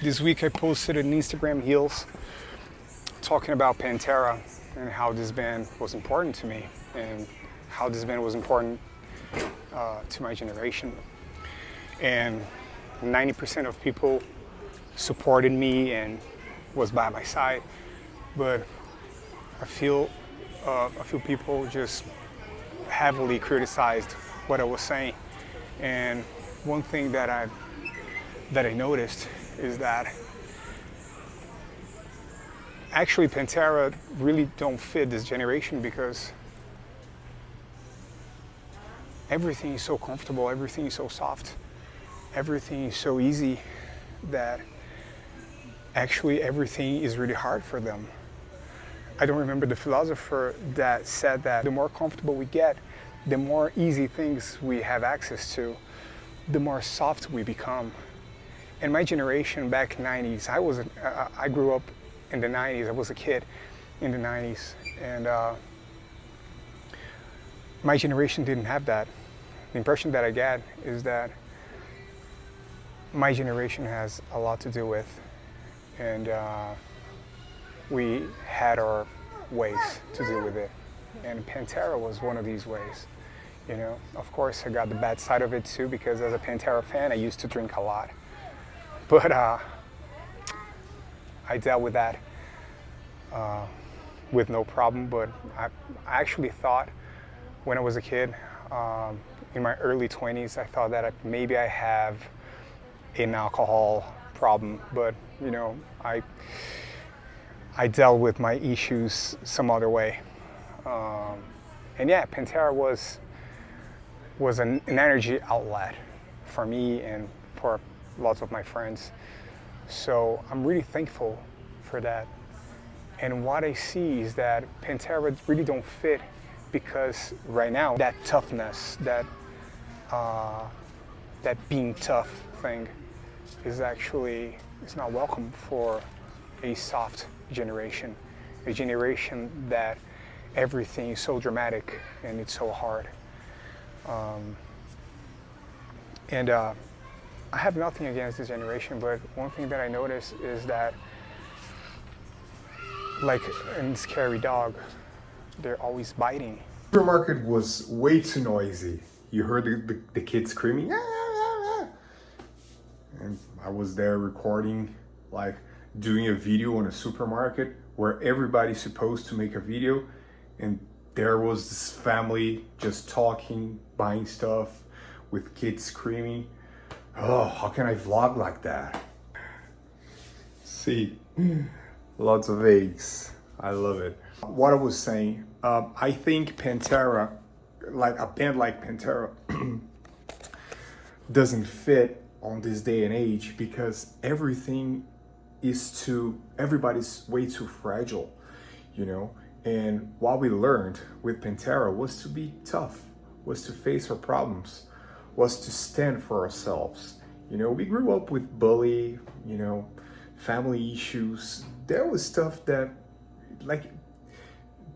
This week I posted an Instagram Reels talking about Pantera and how this band was important to me and how this band was important to my generation. And 90% of people supported me and was by my side, but a few people just heavily criticized what I was saying. And one thing that I noticed is that actually Pantera really don't fit this generation because everything is so comfortable, everything is so soft, everything is so easy that actually everything is really hard for them. I don't remember the philosopher that said that the more comfortable we get, the more easy things we have access to, the more soft we become. And my generation back in the 90s, I grew up in the 90s, I was a kid in the 90s, and my generation didn't have that. The impression that I get is that my generation has a lot to do with, and we had our ways to deal with it. And Pantera was one of these ways. You know, of course, I got the bad side of it too, because as a Pantera fan, I used to drink a lot. But I dealt with that with no problem. But I actually thought when I was a kid, in my early 20s, I thought that maybe I have an alcohol problem. But, you know, I dealt with my issues some other way. And yeah, Pantera was an energy outlet for me and for lots of my friends. So I'm really thankful for that. And what I see is that Pantera really don't fit because right now that toughness, that being tough thing is not welcome for a soft generation, a generation that everything is so dramatic and it's so hard. I have nothing against this generation, but one thing that I notice is that, like a scary dog, they're always biting. The supermarket was way too noisy. You heard the kids screaming, "Ah, ah, ah." And I was there recording, like doing a video in a supermarket where everybody's supposed to make a video, and there was this family just talking, buying stuff, with kids screaming. Oh, how can I vlog like that? See, lots of eggs. I love it. What I was saying, I think Pantera, like a band like Pantera, doesn't fit on this day and age because everybody's way too fragile, you know? And what we learned with Pantera was to be tough, was to face our problems, was to stand for ourselves. You know, we grew up with bully, you know, family issues. There was stuff that, like,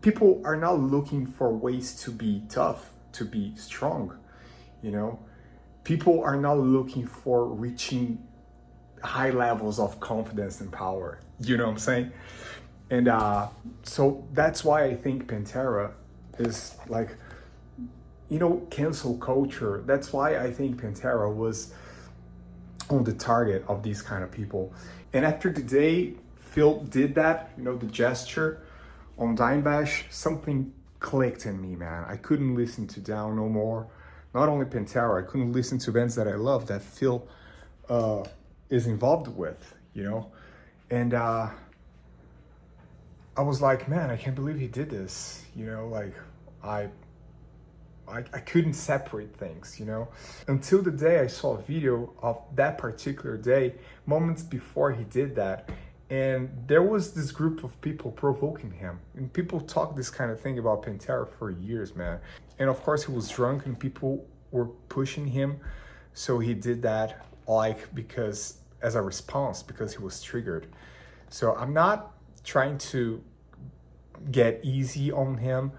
people are now looking for ways to be tough, to be strong, you know? People are now looking for reaching high levels of confidence and power. You know what I'm saying? And so that's why I think Pantera is like, you know, cancel culture. That's why I think Pantera was on the target of these kind of people. And after the day Phil did that, you know, the gesture on Dime Bash, something clicked in me, man. I couldn't listen to Down no more. Not only Pantera, I couldn't listen to bands that I love that Phil is involved with, you know? And I was like, man, I can't believe he did this, you know? Like, I couldn't separate things, you know? Until the day I saw a video of that particular day, moments before he did that, and there was this group of people provoking him. And people talk this kind of thing about Pantera for years, man. And of course he was drunk and people were pushing him. So he did that because as a response, because he was triggered. So I'm not trying to get easy on him,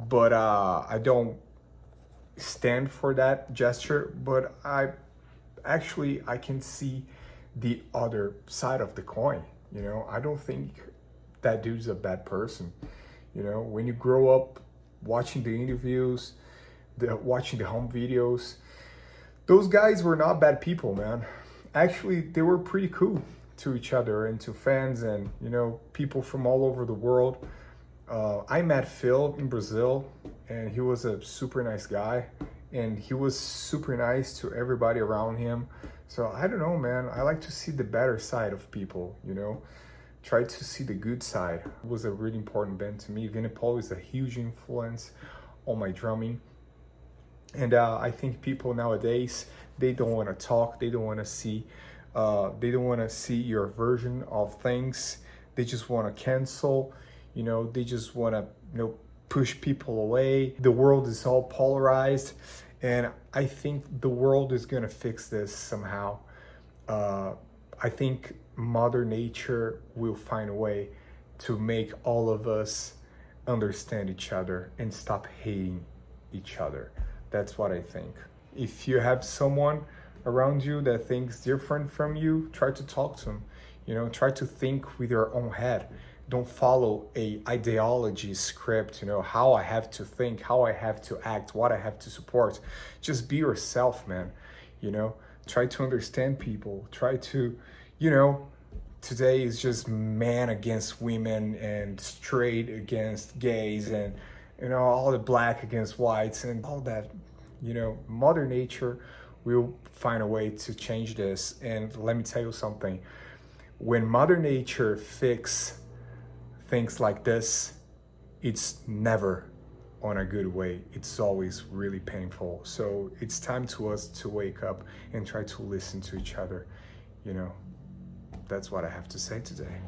but I don't stand for that gesture. But I can see the other side of the coin. You know, I don't think that dude's a bad person. You know, when you grow up watching the interviews, watching the home videos, those guys were not bad people, man. Actually, they were pretty cool to each other and to fans and, you know, people from all over the world. I met Phil in Brazil, and he was a super nice guy, and he was super nice to everybody around him. So I don't know, man. I like to see the better side of people, you know. Try to see the good side. It was a really important band to me. Vinnie Paul is a huge influence on my drumming. And I think people nowadays, they don't want to talk. They don't want to see. They don't want to see your version of things. They just want to cancel. You know, they just want to, you know, push people away. The world is all polarized, and I think the world is gonna fix this somehow. I think Mother Nature will find a way to make all of us understand each other and stop hating each other. That's what I think. If you have someone around you that thinks different from you, try to talk to them. You know, try to think with your own head. Don't follow a ideology script, you know, how I have to think, how I have to act, what I have to support. Just be yourself, man. You know, try to understand people. Try to, you know, today is just man against women and straight against gays and, you know, all the black against whites and all that. You know, Mother Nature will find a way to change this. And let me tell you something. When Mother Nature fixes things like this, it's never on a good way. It's always really painful. So it's time to us to wake up and try to listen to each other. You know, that's what I have to say today.